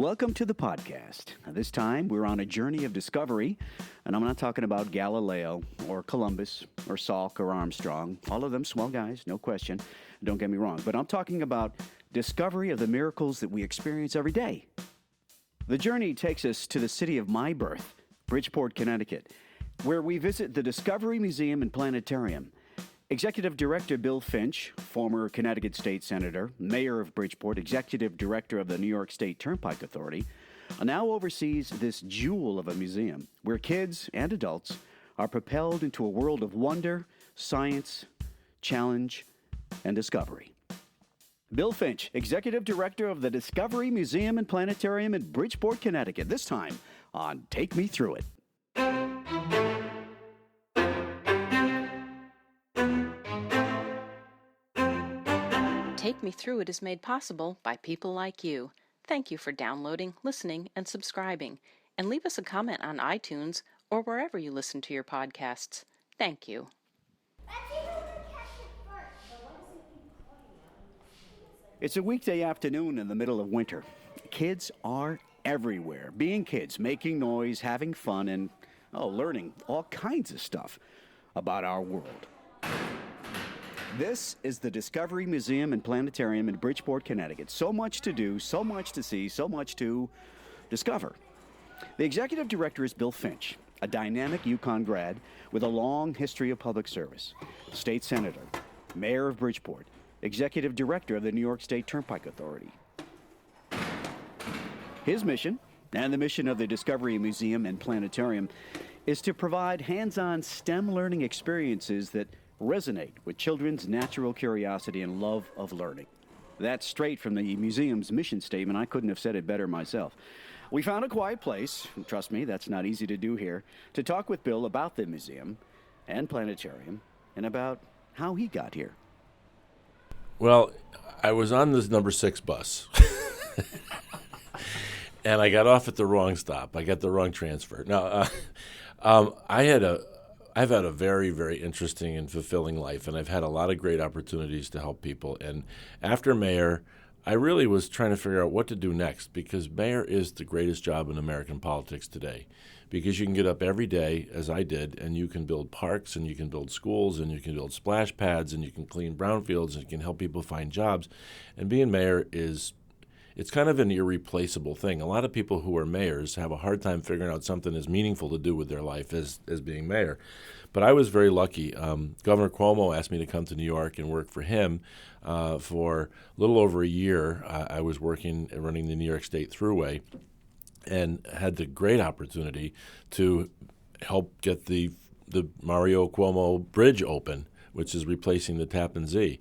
Welcome to the podcast. Now, this time, we're on a journey of discovery, and I'm not talking about Galileo or Columbus or Salk or Armstrong. All of them swell guys, no question. Don't get me wrong. But I'm talking about discovery of the miracles that we experience every day. The journey takes us to the city of my birth, Bridgeport, Connecticut, where we visit the Discovery Museum and Planetarium. Executive Director Bill Finch, former Connecticut State Senator, Mayor of Bridgeport, Executive Director of the New York State Turnpike Authority, now oversees this jewel of a museum where kids and adults are propelled into a world of wonder, science, challenge, and discovery. Bill Finch, Executive Director of the Discovery Museum and Planetarium in Bridgeport, Connecticut, this time on Take Me Through It. Take Me Through It is made possible by people like you. Thank you for downloading, listening, and subscribing. And leave us a comment on iTunes or wherever you listen to your podcasts. Thank you. It's a weekday afternoon in the middle of winter. Kids are everywhere, being kids, making noise, having fun, and learning all kinds of stuff about our world. This is the Discovery Museum and Planetarium in Bridgeport, Connecticut. So much to do, so much to see, so much to discover. The executive director is Bill Finch, a dynamic Yukon grad with a long history of public service, state senator, mayor of Bridgeport, executive director of the New York State Turnpike Authority. His mission, and the mission of the Discovery Museum and Planetarium, is to provide hands-on STEM learning experiences that resonate with children's natural curiosity and love of learning. That's straight from the museum's mission statement. I couldn't have said it better myself. We found a quiet place, trust me, that's not easy to do here, to talk with Bill about the museum and planetarium and about how he got here. Well, I was on this number 6 bus, and I got off at the wrong stop. I got the wrong transfer. Now, I've had a very, very interesting and fulfilling life, and I've had a lot of great opportunities to help people. And after mayor, I really was trying to figure out what to do next, because mayor is the greatest job in American politics today, because you can get up every day, as I did, and you can build parks, and you can build schools, and you can build splash pads, and you can clean brownfields, and you can help people find jobs. And being mayor it's kind of an irreplaceable thing. A lot of people who are mayors have a hard time figuring out something as meaningful to do with their life as being mayor. But I was very lucky. Governor Cuomo asked me to come to New York and work for him for a little over a year. I was working and running the New York State Thruway and had the great opportunity to help get the Mario Cuomo Bridge open, which is replacing the Tappan Zee.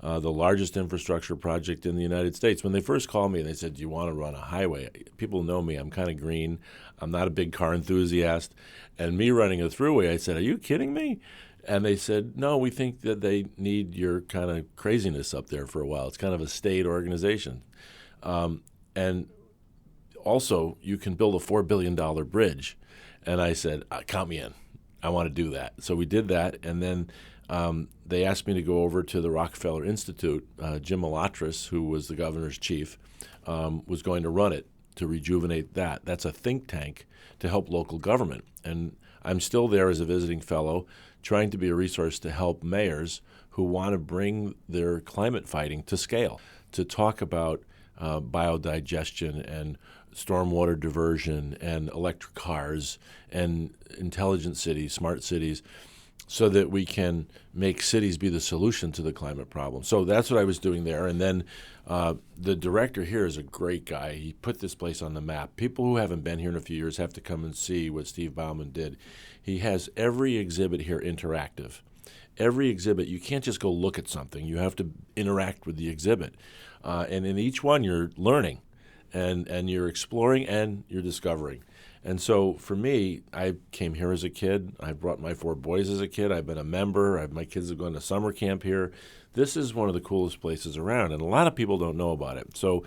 The largest infrastructure project in the United States. When they first called me, they said, "Do you want to run a highway?" People know me. I'm kind of green. I'm not a big car enthusiast. And me running a thruway, I said, "Are you kidding me?" And they said, "No, we think that they need your kind of craziness up there for a while. It's kind of a state organization. And also, you can build a $4 billion bridge." And I said, "Count me in. I want to do that." So we did that, and then they asked me to go over to the Rockefeller Institute. Jim Alatris, who was the governor's chief, was going to run it to rejuvenate that. That's a think tank to help local government. And I'm still there as a visiting fellow, trying to be a resource to help mayors who want to bring their climate fighting to scale, to talk about biodigestion and stormwater diversion and electric cars and intelligent cities, smart cities, so that we can make cities be the solution to the climate problem. So that's what I was doing there. And then the director here is a great guy. He put this place on the map. People who haven't been here in a few years have to come and see what Steve Bauman did. He has every exhibit here interactive. Every exhibit, you can't just go look at something. You have to interact with the exhibit. And in each one, you're learning, and you're exploring, and you're discovering. And so for me, I came here as a kid. I brought my 4 boys as a kid. I've been a member. My kids have gone to summer camp here. This is one of the coolest places around, and a lot of people don't know about it. So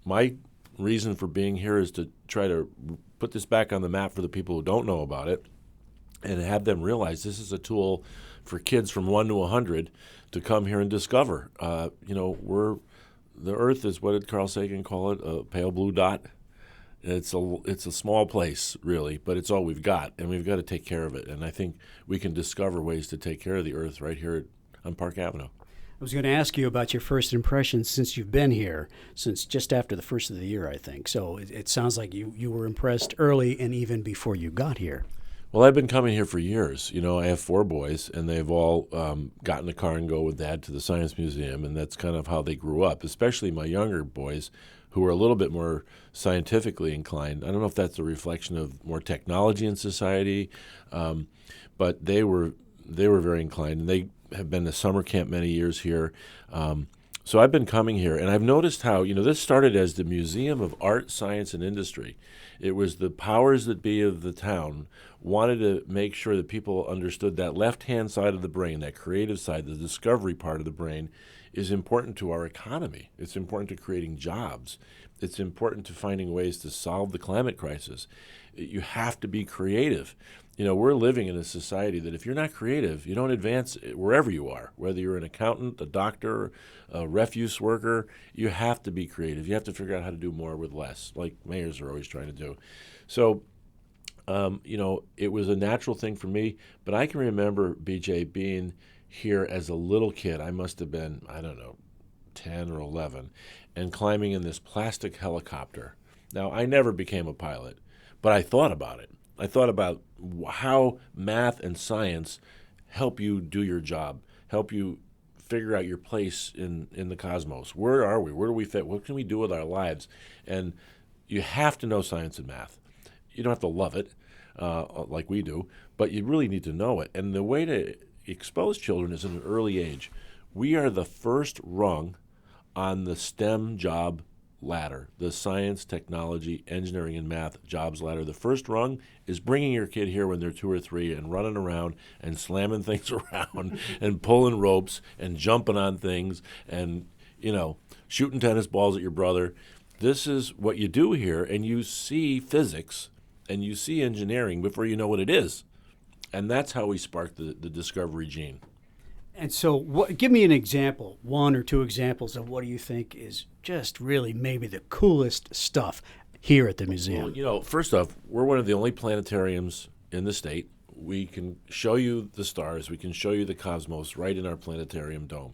my reason for being here is to try to put this back on the map for the people who don't know about it and have them realize this is a tool for kids from 1 to 100 to come here and discover. The Earth is, what did Carl Sagan call it, a pale blue dot? It's a small place, really, but it's all we've got, and we've got to take care of it. And I think we can discover ways to take care of the earth right here on Park Avenue. I was going to ask you about your first impressions since you've been here, since just after the first of the year, I think. So it sounds like you were impressed early and even before you got here. Well, I've been coming here for years. You know, I have 4 boys, and they've all gotten in the car and go with Dad to the Science Museum, and that's kind of how they grew up, especially my younger boys, who are a little bit more scientifically inclined. I don't know if that's a reflection of more technology in society, but they were very inclined, and they have been to summer camp many years here. So I've been coming here, and I've noticed how, this started as the Museum of Art, Science, and Industry. It was the powers that be of the town wanted to make sure that people understood that left-hand side of the brain, that creative side, the discovery part of the brain, is important to our economy. It's important to creating jobs. It's important to finding ways to solve the climate crisis. You have to be creative. We're living in a society that if you're not creative, you don't advance wherever you are, whether you're an accountant, a doctor, a refuse worker. You have to be creative. You have to figure out how to do more with less, like mayors are always trying to do. So, it was a natural thing for me, but I can remember, BJ, being here as a little kid. I must have been, 10 or 11, and climbing in this plastic helicopter. Now, I never became a pilot, but I thought about it. I thought about how math and science help you do your job, help you figure out your place in the cosmos. Where are we? Where do we fit? What can we do with our lives? And you have to know science and math. You don't have to love it like we do, but you really need to know it. And the way to expose children is at an early age. We are the first rung on the STEM job ladder, the science, technology, engineering, and math jobs ladder. The first rung is bringing your kid here when they're 2 or 3 and running around and slamming things around and pulling ropes and jumping on things and, shooting tennis balls at your brother. This is what you do here, and you see physics and you see engineering before you know what it is. And that's how we sparked the discovery gene. And so give me an example, 1 or 2 examples of what do you think is just really maybe the coolest stuff here at the museum. Well, first off, we're one of the only planetariums in the state. We can show you the stars. We can show you the cosmos right in our planetarium dome.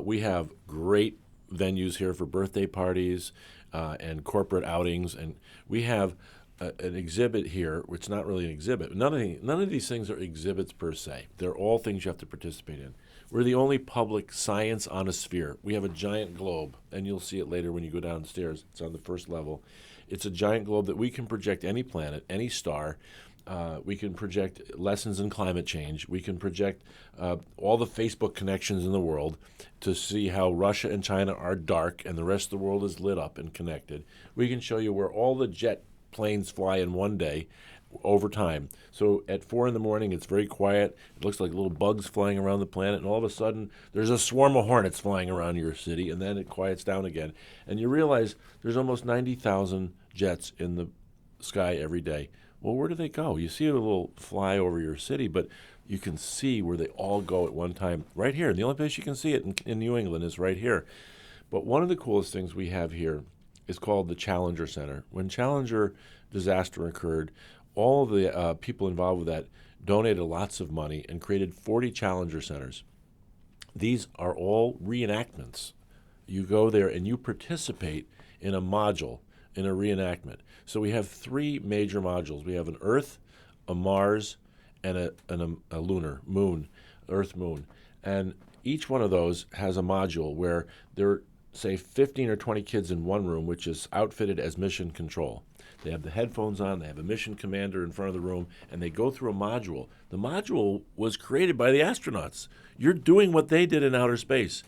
We have great venues here for birthday parties and corporate outings. And we have an exhibit here, which is not really an exhibit. None of these things are exhibits per se. They're all things you have to participate in. We're the only public science on a sphere. We have a giant globe, and you'll see it later when you go downstairs. It's on the first level. It's a giant globe that we can project any planet, any star. We can project lessons in climate change. We can project all the Facebook connections in the world to see how Russia and China are dark and the rest of the world is lit up and connected. We can show you where all the jet planes fly in one day over time. So at 4 in the morning, it's very quiet. It looks like little bugs flying around the planet, and all of a sudden, there's a swarm of hornets flying around your city, and then it quiets down again. And you realize there's almost 90,000 jets in the sky every day. Well, where do they go? You see a little fly over your city, but you can see where they all go at one time right here. And the only place you can see it in New England is right here. But one of the coolest things we have here is called the Challenger Center. When Challenger disaster occurred, all of the people involved with that donated lots of money and created 40 Challenger Centers. These are all reenactments. You go there and you participate in a module, in a reenactment. So we have 3 major modules. We have an Earth, a Mars, and a lunar, moon, Earth, moon. And each one of those has a module where there are, say, 15 or 20 kids in one room, which is outfitted as mission control. They have the headphones on, they have a mission commander in front of the room, and they go through a module. The module was created by the astronauts. You're doing what they did in outer space.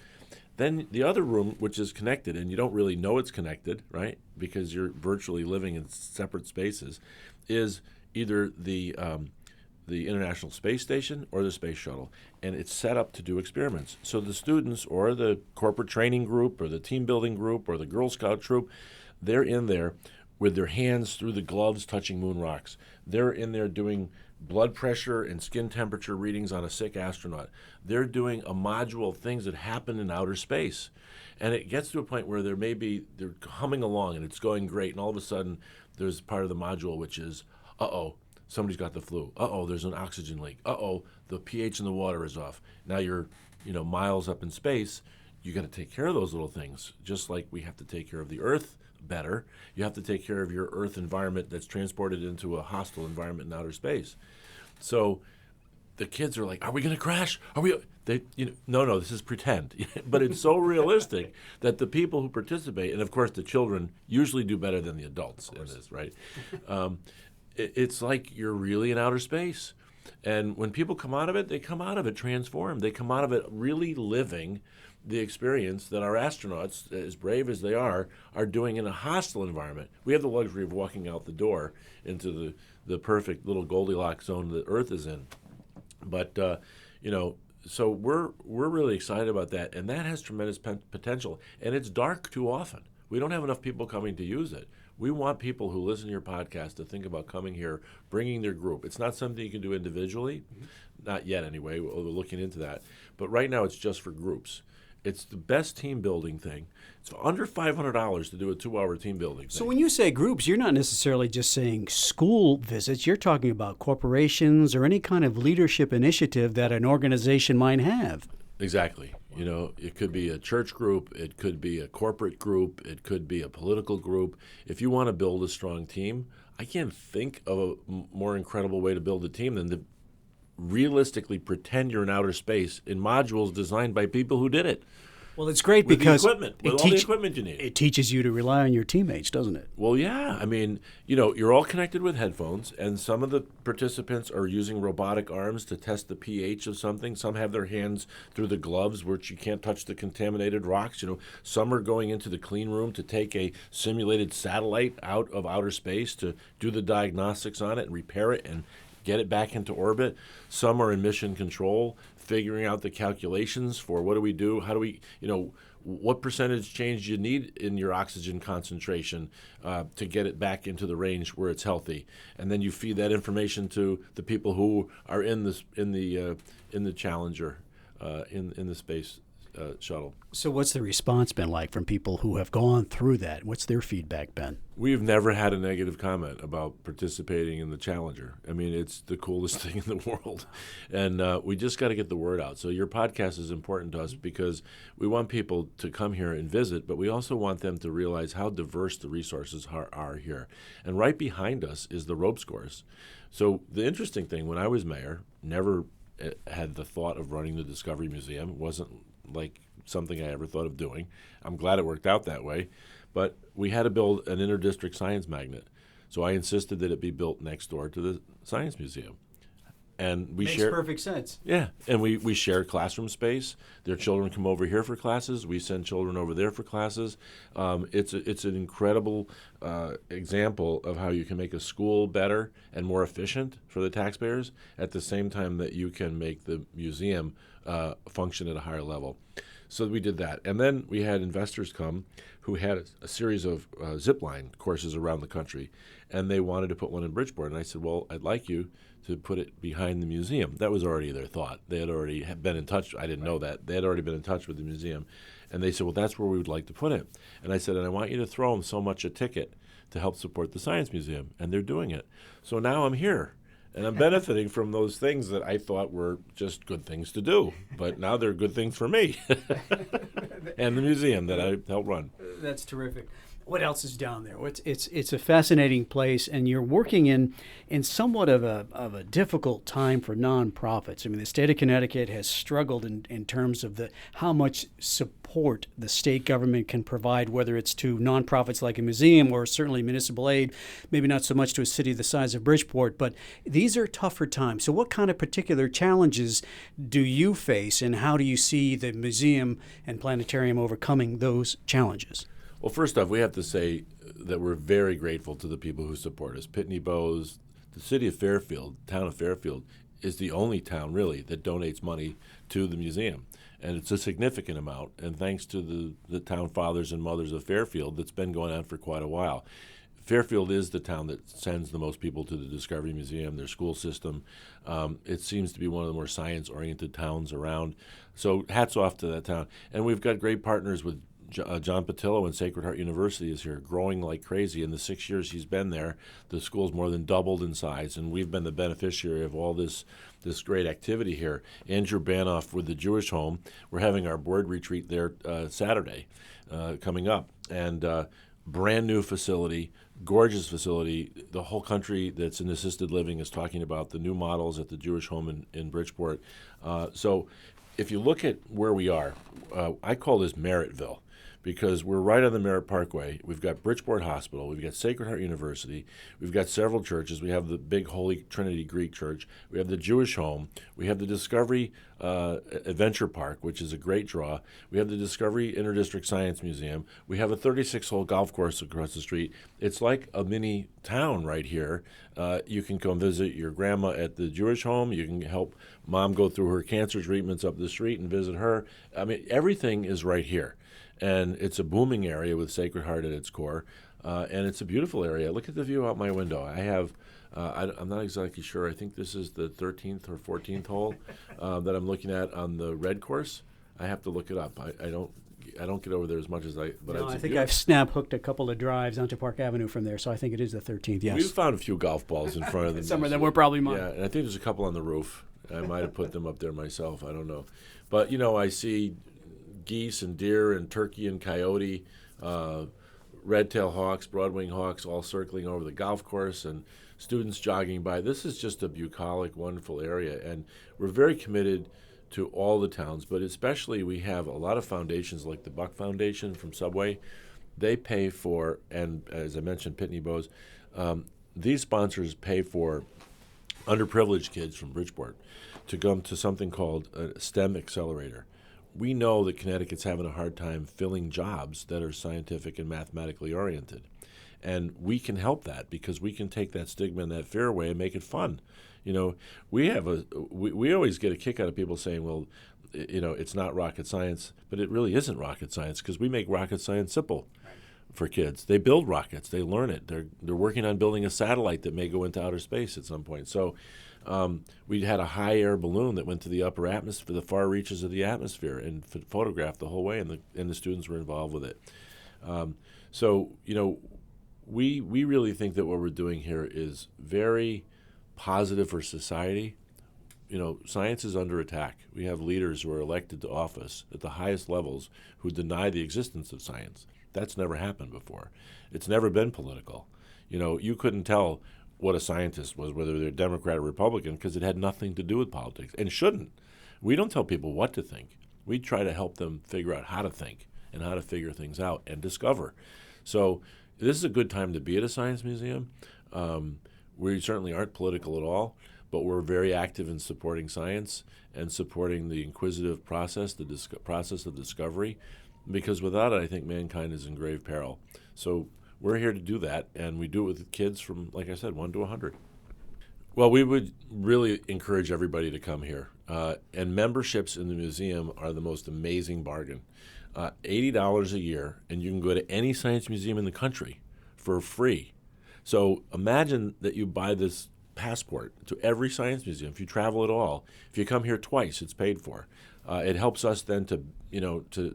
Then the other room, which is connected, and you don't really know it's connected, right, because you're virtually living in separate spaces, is either the International Space Station or the Space Shuttle, and it's set up to do experiments. So the students or the corporate training group or the team building group or the Girl Scout troop, they're in there with their hands through the gloves touching moon rocks. They're in there doing blood pressure and skin temperature readings on a sick astronaut. They're doing a module of things that happen in outer space. And it gets to a point where they're humming along and it's going great, and all of a sudden there's part of the module which is, somebody's got the flu. There's an oxygen leak. The pH in the water is off. Now you're, miles up in space. You got to take care of those little things, just like we have to take care of the Earth better. You have to take care of your Earth environment that's transported into a hostile environment in outer space. So the kids are like, "Are we going to crash? Are we?" No, this is pretend. But it's so realistic that the people who participate, and of course the children usually do better than the adults in this, right? It's like you're really in outer space. And when people come out of it, they come out of it transformed. They come out of it really living the experience that our astronauts, as brave as they are doing in a hostile environment. We have the luxury of walking out the door into the perfect little Goldilocks zone that Earth is in. But, so we're really excited about that, and that has tremendous potential. And it's dark too often. We don't have enough people coming to use it. We want people who listen to your podcast to think about coming here, bringing their group. It's not something you can do individually, not yet anyway. We're looking into that. But right now it's just for groups. It's the best team building thing. It's under $500 to do a 2-hour team building thing. So when you say groups, you're not necessarily just saying school visits. You're talking about corporations or any kind of leadership initiative that an organization might have. Exactly. It could be a church group. It could be a corporate group. It could be a political group. If you want to build a strong team, I can't think of a more incredible way to build a team than to realistically pretend you're in outer space in modules designed by people who did it. Well, it's great with because the equipment, with all the equipment you need. It teaches you to rely on your teammates, doesn't it? Well, yeah. I mean, you're all connected with headphones, and some of the participants are using robotic arms to test the pH of something. Some have their hands through the gloves, which you can't touch the contaminated rocks. Some are going into the clean room to take a simulated satellite out of outer space to do the diagnostics on it and repair it and get it back into orbit. Some are in mission control, figuring out the calculations for what do we do, how do we, what percentage change you need in your oxygen concentration to get it back into the range where it's healthy, and then you feed that information to the people who are in the Challenger, in the space shuttle. So what's the response been like from people who have gone through that? What's their feedback been? We've never had a negative comment about participating in the Challenger. I mean, it's the coolest thing in the world. And we just got to get the word out. So your podcast is important to us because we want people to come here and visit, but we also want them to realize how diverse the resources are here. And right behind us is the ropes course. So the interesting thing, when I was mayor, never had the thought of running the Discovery Museum. It wasn't like something I ever thought of doing. I'm glad it worked out that way. But we had to build an interdistrict science magnet. So I insisted that it be built next door to the Science Museum. And we Makes share perfect sense. Yeah, and we share classroom space. Their children come over here for classes. We send children over there for classes. It's an incredible example of how you can make a school better and more efficient for the taxpayers at the same time that you can make the museum function at a higher level. So we did that. And then we had investors come who had a series of zip line courses around the country, and they wanted to put one in Bridgeport. And I said, well, I'd like you to put it behind the museum. That was already their thought. They had already been in touch. I didn't know that. They had already been in touch with the museum. And they said, well, that's where we would like to put it. And I said, and I want you to throw them so much a ticket to help support the Science Museum. And they're doing it. So now I'm here. And I'm benefiting from those things that I thought were just good things to do. But now they're good things for me and the museum that I helped run. That's terrific. What else is down there? It's a fascinating place, and you're working in somewhat of a difficult time for nonprofits. I mean, the state of Connecticut has struggled in terms of how much support the state government can provide, whether it's to nonprofits like a museum or certainly municipal aid, maybe not so much to a city the size of Bridgeport, but these are tougher times. So what kind of particular challenges do you face, and how do you see the museum and planetarium overcoming those challenges? Well, first off, we have to say that we're very grateful to the people who support us. Pitney Bowes, the city of Fairfield, town of Fairfield, is the only town, really, that donates money to the museum. And it's a significant amount, and thanks to the town fathers and mothers of Fairfield, that's been going on for quite a while. Fairfield is the town that sends the most people to the Discovery Museum, their school system. It seems to be one of the more science-oriented towns around. So hats off to that town. And we've got great partners with John Patillo in Sacred Heart University is here, growing like crazy. In the 6 years he's been there, the school's more than doubled in size, and we've been the beneficiary of all this great activity here. Andrew Banoff with the Jewish Home, we're having our board retreat there Saturday coming up, and brand new facility, gorgeous facility. The whole country that's in assisted living is talking about the new models at the Jewish Home in Bridgeport. So if you look at where we are, I call this Merrittville, because we're right on the Merritt Parkway. We've got Bridgeport Hospital. We've got Sacred Heart University. We've got several churches. We have the big Holy Trinity Greek Church. We have the Jewish Home. We have the Discovery Adventure Park, which is a great draw. We have the Discovery Interdistrict Science Museum. We have a 36-hole golf course across the street. It's like a mini town right here. You can come visit your grandma at the Jewish Home. You can help Mom go through her cancer treatments up the street and visit her. I mean, everything is right here. And it's a booming area with Sacred Heart at its core, and it's a beautiful area. Look at the view out my window. I have, I'm not exactly sure. I think this is the 13th or 14th hole that I'm looking at on the red course. I have to look it up. I don't get over there as much as I. But no, I think I've snap hooked a couple of drives onto Park Avenue from there, so I think it is the 13th. Yes, we've found a few golf balls in front of them. Some of them were probably mine. Yeah, and I think there's a couple on the roof. I might have put them up there myself. I don't know, but I see geese and deer and turkey and coyote, red-tailed hawks, broad-winged hawks, all circling over the golf course, and students jogging by. This is just a bucolic, wonderful area, and we're very committed to all the towns, but especially we have a lot of foundations like the Buck Foundation from Subway. They pay for, and as I mentioned, Pitney Bowes, these sponsors pay for underprivileged kids from Bridgeport to come to something called a STEM accelerator. We know that Connecticut's having a hard time filling jobs that are scientific and mathematically oriented. And we can help that because we can take that stigma and that fear away and make it fun. We always get a kick out of people saying, well, it's not rocket science, but it really isn't rocket science because we make rocket science simple for kids. They build rockets. They learn it. They're working on building a satellite that may go into outer space at some point. So we had a high air balloon that went to the upper atmosphere, the far reaches of the atmosphere, and photographed the whole way, and the students were involved with it. We really think that what we're doing here is very positive for society. Science is under attack. We have leaders who are elected to office at the highest levels who deny the existence of science. That's never happened before. It's never been political. You couldn't tell what a scientist was, whether they're Democrat or Republican, because it had nothing to do with politics and shouldn't. We don't tell people what to think. We try to help them figure out how to think and how to figure things out and discover. So this is a good time to be at a science museum. We certainly aren't political at all, but we're very active in supporting science and supporting the inquisitive process, the process of discovery, because without it, I think mankind is in grave peril. So we're here to do that, and we do it with kids from, like I said, 1 to 100. Well, we would really encourage everybody to come here. And memberships in the museum are the most amazing bargain. $80 a year, and you can go to any science museum in the country for free. So imagine that you buy this passport to every science museum. If you travel at all, if you come here twice, it's paid for. It helps us then to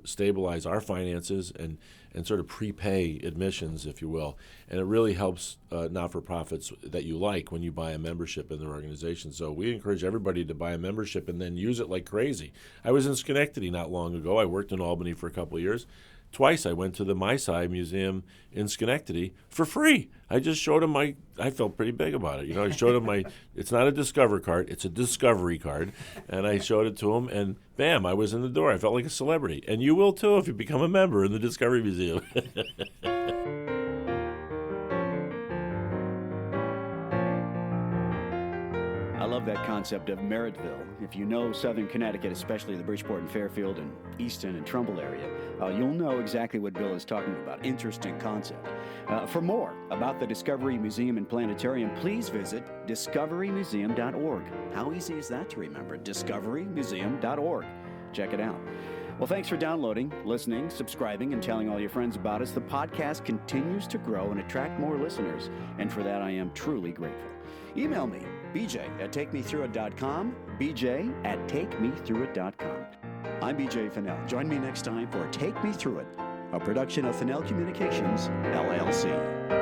stabilize our finances and sort of prepay admissions, if you will. And it really helps not-for-profits that you like when you buy a membership in their organization. So we encourage everybody to buy a membership and then use it like crazy. I was in Schenectady not long ago. I worked in Albany for a couple of years. Twice I went to the Maasai Museum in Schenectady for free. I just showed him I felt pretty big about it. I showed him it's not a Discover card, it's a Discovery card. And I showed it to him, and bam, I was in the door. I felt like a celebrity. And you will too if you become a member in the Discovery Museum. I love that concept of Merrittville. If you know Southern Connecticut, especially the Bridgeport and Fairfield and Easton and Trumbull area, you'll know exactly what Bill is talking about. Interesting concept. For more about the Discovery Museum and Planetarium, please visit discoverymuseum.org. How easy is that to remember? discoverymuseum.org. Check it out. Well, thanks for downloading, listening, subscribing, and telling all your friends about us. The podcast continues to grow and attract more listeners, and for that I am truly grateful. Email me, bj@takemethroughit.com, bj@takemethroughit.com. I'm BJ Fennell. Join me next time for Take Me Through It a production of Fennell Communications, LLC.